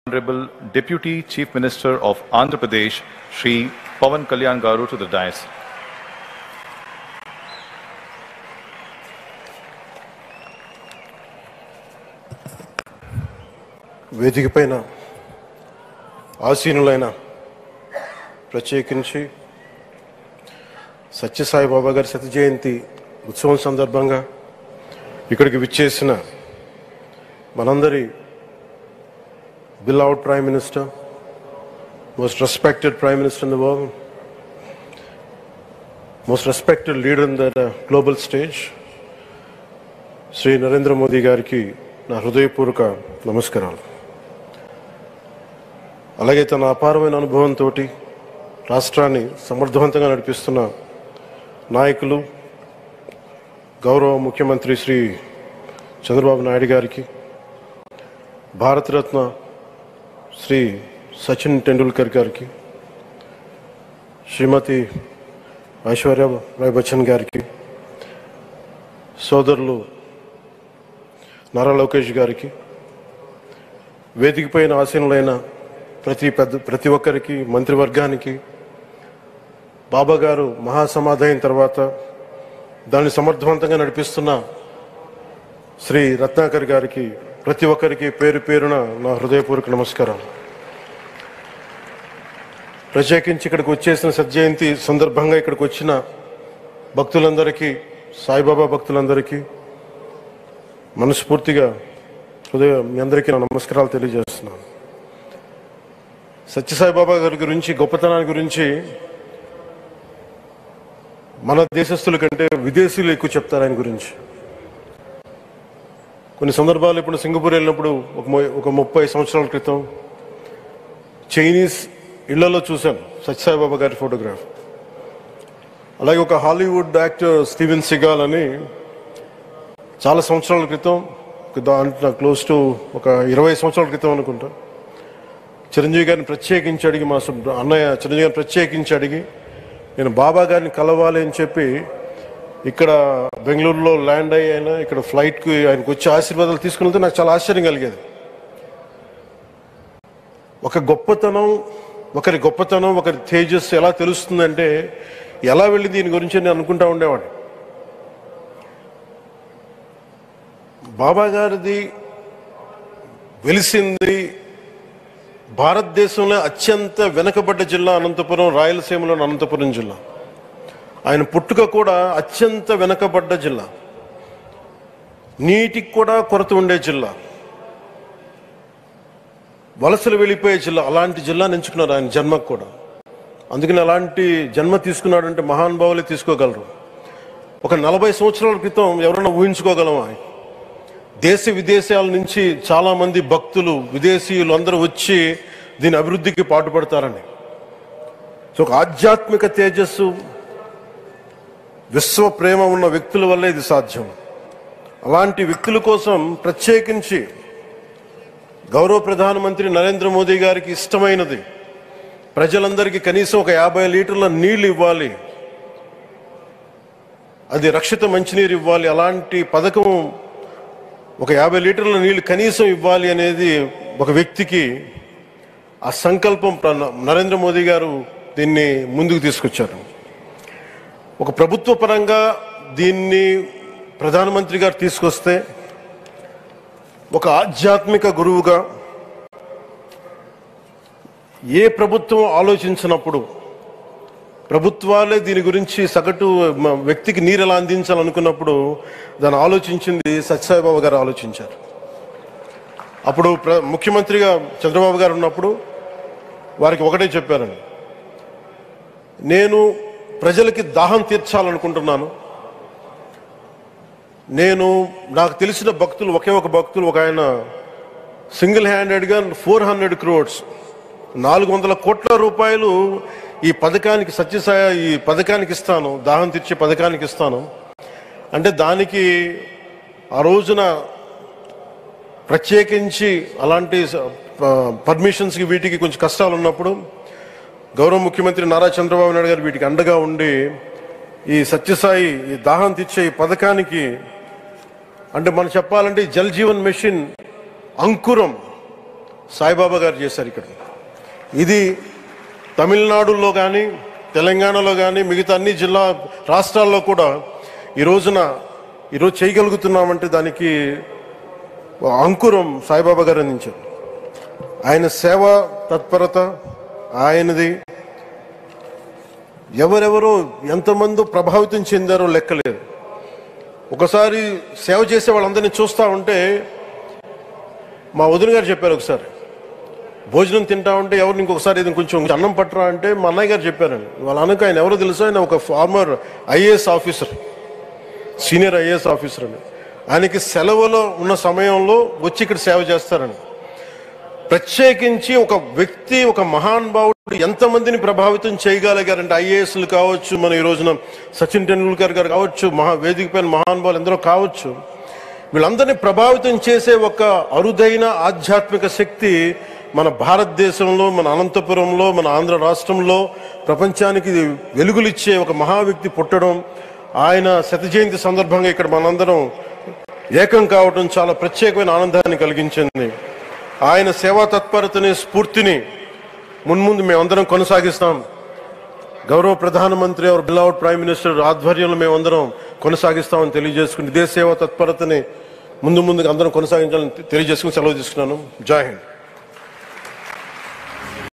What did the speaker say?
Honorable Deputy Chief Minister of Andhra Pradesh, Shri Pawan Kalyan Garu, to the dais. వేదిక పైన ఆసీనులైన ప్రత్యేకించి సత్యసాయిబాబా గారి శత జయంతి ఉత్సవం సందర్భంగా ఇక్కడికి విచ్చేసిన మనందరి beloved Prime Minister, most respected Prime Minister in the world, most respected leader in the global stage, Sri Narendra Modi గారికి నా హృదయపూర్వక నమస్కారాలు. అలాగే తన అపారమైన అనుభవంతో రాష్ట్రాన్ని సమర్థవంతంగా నడిపిస్తున్న నాయకులు గౌరవ ముఖ్యమంత్రి శ్రీ చంద్రబాబు నాయుడు గారికి, భారతరత్న శ్రీ సచిన్ టెండూల్కర్ గారికి, శ్రీమతి ఐశ్వర్య రాయ్ బచ్చన్ గారికి, సోదరులు నారా లోకేష్ గారికి, వేదికపైన ఆసీనులైన ప్రతి ఒక్కరికి, మంత్రివర్గానికి, బాబా గారు మహాసమాధి అయిన తర్వాత దాన్ని సమర్థవంతంగా నడిపిస్తున్న శ్రీ రత్నాకర్ గారికి, ప్రతి ఒక్కరికి పేరు పేరున నా హృదయపూర్వక నమస్కారం. ప్రత్యేకించి ఇక్కడికి వచ్చేసిన సత్యజయంతి సందర్భంగా ఇక్కడికి వచ్చిన భక్తులందరికీ, సాయిబాబా భక్తులందరికీ మనస్ఫూర్తిగా మీ అందరికీ నా నమస్కారాలు తెలియజేస్తున్నాను. సత్యసాయిబాబా గారి గురించి, గొప్పతనాన్ని గురించి మన దేశస్తుల కంటే విదేశీయులు ఎక్కువ చెప్తారు ఆయన గురించి. కొన్ని సందర్భాలు ఇప్పుడు సింగపూర్ వెళ్ళినప్పుడు ఒక 30 సంవత్సరాల క్రితం చైనీస్ ఇళ్లలో చూశాను సత్యసాయిబాబా గారి ఫోటోగ్రాఫ్. అలాగే ఒక హాలీవుడ్ యాక్టర్ స్టీవెన్ సిగాల్ అని చాలా సంవత్సరాల క్రితం, క్లోజ్ టు ఒక 20 సంవత్సరాల క్రితం అనుకుంటా, చిరంజీవి గారిని ప్రత్యేకించి అడిగి, మా అన్నయ్య చిరంజీవి గారిని ప్రత్యేకించి అడిగి నేను బాబా గారిని కలవాలి అని చెప్పి ఇక్కడ బెంగళూరులో ల్యాండ్ అయినా ఇక్కడ ఫ్లైట్కి ఆయనకు వచ్చి ఆశీర్వాదాలు తీసుకుని నాకు చాలా ఆశ్చర్యం కలిగేది. ఒకరి గొప్పతనం, ఒకరి తేజస్సు ఎలా తెలుస్తుందంటే ఎలా వెళ్ళి దీని గురించి నేను అనుకుంటా ఉండేవాడిని. బాబా గారిది వెలిసింది భారతదేశంలో అత్యంత వెనుకబడ్డ జిల్లా అనంతపురం, రాయలసీమలోని అనంతపురం జిల్లా. ఆయన పుట్టుక కూడా అత్యంత వెనుకబడ్డ జిల్లా, నీటికి కూడా కొరత ఉండే జిల్లా, వలసలు వెళ్ళిపోయే జిల్లా. అలాంటి జిల్లాని ఎంచుకున్నారు ఆయన జన్మకు కూడా. అందుకని అలాంటి జన్మ తీసుకున్నాడంటే మహానుభావులే తీసుకోగలరు. ఒక 40 సంవత్సరాల క్రితం ఎవరైనా ఊహించుకోగలమా? దేశ విదేశాల నుంచి చాలామంది భక్తులు, విదేశీయులు అందరూ వచ్చి దీని అభివృద్ధికి పాటుపడతారని. సో ఒక ఆధ్యాత్మిక తేజస్సు, విశ్వ ప్రేమ ఉన్న వ్యక్తుల వల్లే ఇది సాధ్యం. అలాంటి వ్యక్తుల కోసం ప్రత్యేకించి గౌరవ ప్రధానమంత్రి నరేంద్ర మోదీ గారికి ఇష్టమైనది ప్రజలందరికీ కనీసం ఒక 50 లీటర్ల నీళ్లు ఇవ్వాలి, అది రక్షిత మంచినీరు ఇవ్వాలి. అలాంటి పథకం, ఒక 50 లీటర్ల నీళ్లు కనీసం ఇవ్వాలి అనేది ఒక వ్యక్తికి ఆ సంకల్పం నరేంద్ర మోదీ గారు దీన్ని ముందుకు తీసుకొచ్చారు. ఒక ప్రభుత్వ పరంగా దీన్ని ప్రధానమంత్రి గారు తీసుకొస్తే, ఒక ఆధ్యాత్మిక గురువుగా ఏ ప్రభుత్వం ఆలోచించినప్పుడు, ప్రభుత్వాలే దీని గురించి సగటు వ్యక్తికి నీరు ఎలా అందించాలనుకున్నప్పుడు దాన్ని ఆలోచించింది సత్యసాయిబాబా గారు ఆలోచించారు. అప్పుడు ముఖ్యమంత్రిగా చంద్రబాబు గారు ఉన్నప్పుడు వారికి ఒకటే చెప్పారండి, నేను ప్రజలకి దాహం తీర్చాలనుకుంటున్నాను. నాకు తెలిసిన భక్తులు, ఒక భక్తులు, ఒక ఆయన సింగిల్ హ్యాండెడ్గా 400 crores 400 కోట్ల రూపాయలు ఈ పథకానికి, ఈ పథకానికి ఇస్తాను, దాహం తీర్చే పథకానికి ఇస్తాను అంటే, దానికి ఆ రోజున ప్రత్యేకించి అలాంటి పర్మిషన్స్కి వీటికి కొంచెం కష్టాలు ఉన్నప్పుడు గౌరవ ముఖ్యమంత్రి నారా చంద్రబాబు నాయుడు గారు వీటికి అండగా ఉండి ఈ సత్యసాయి, ఈ దాహం తీర్చే ఈ పథకానికి, అంటే మనం చెప్పాలంటే జల్ జీవన్ మిషన్ అంకురం సాయిబాబా గారు చేశారు ఇక్కడ. ఇది తమిళనాడులో కానీ తెలంగాణలో కానీ మిగతా అన్ని రాష్ట్రాల్లో కూడా ఈరోజు చేయగలుగుతున్నామంటే దానికి అంకురం సాయిబాబా గారు అందించారు. ఆయన సేవా తత్పరత ఆయనది. ఎవరెవరో ఎంతమంది ప్రభావితం చెందారో లెక్కలేదు. ఒకసారి సేవ చేసే వాళ్ళందరినీ చూస్తూ ఉంటే మా వదిన గారు చెప్పారు, ఒకసారి భోజనం తింటా ఉంటే ఎవరిని ఇంకొకసారి ఇది కొంచెం అన్నం పట్టరా అంటే మా అన్నయ్య గారు చెప్పారండి. వాళ్ళ అన్నకు ఆయన ఎవరో తెలుసు, ఆయన ఒక farmer IAS officer, senior IAS officer అని. ఆయనకి సెలవులో ఉన్న సమయంలో వచ్చి ఇక్కడ సేవ చేస్తారని. ప్రత్యేకించి ఒక వ్యక్తి, ఒక మహానుభావుడు ఎంతమందిని ప్రభావితం చేయగలిగారంటే ఐఏఎస్లు కావచ్చు, మన ఈ రోజున సచిన్ టెండూల్కర్ గారు కావచ్చు, వేదిక పైన మహానుభావులు ఎందరో కావచ్చు, వీళ్ళందరినీ ప్రభావితం చేసే ఒక అరుదైన ఆధ్యాత్మిక శక్తి మన భారతదేశంలో, మన అనంతపురంలో, మన ఆంధ్ర రాష్ట్రంలో ప్రపంచానికి వెలుగులిచ్చే ఒక మహా వ్యక్తి పుట్టడం, ఆయన శత జయంతి సందర్భంగా ఇక్కడ మనందరం ఏకం కావడం చాలా ప్రత్యేకమైన ఆనందాన్ని కలిగించింది. ఆయన సేవా తత్పరతని, స్ఫూర్తిని మున్ముందు మేమందరం కొనసాగిస్తాం. గౌరవ ప్రధానమంత్రి और బిలౌడ్ ప్రైమ్ మినిస్టర్ ఆధ్వర్యంలో మేమందరం కొనసాగిస్తామని తెలియజేసుకుని, ఇదే సేవా తత్పరతని ముందు అందరం కొనసాగించాలని తెలియజేసుకుని సెలవు తీసుకున్నాను. జై హింద్.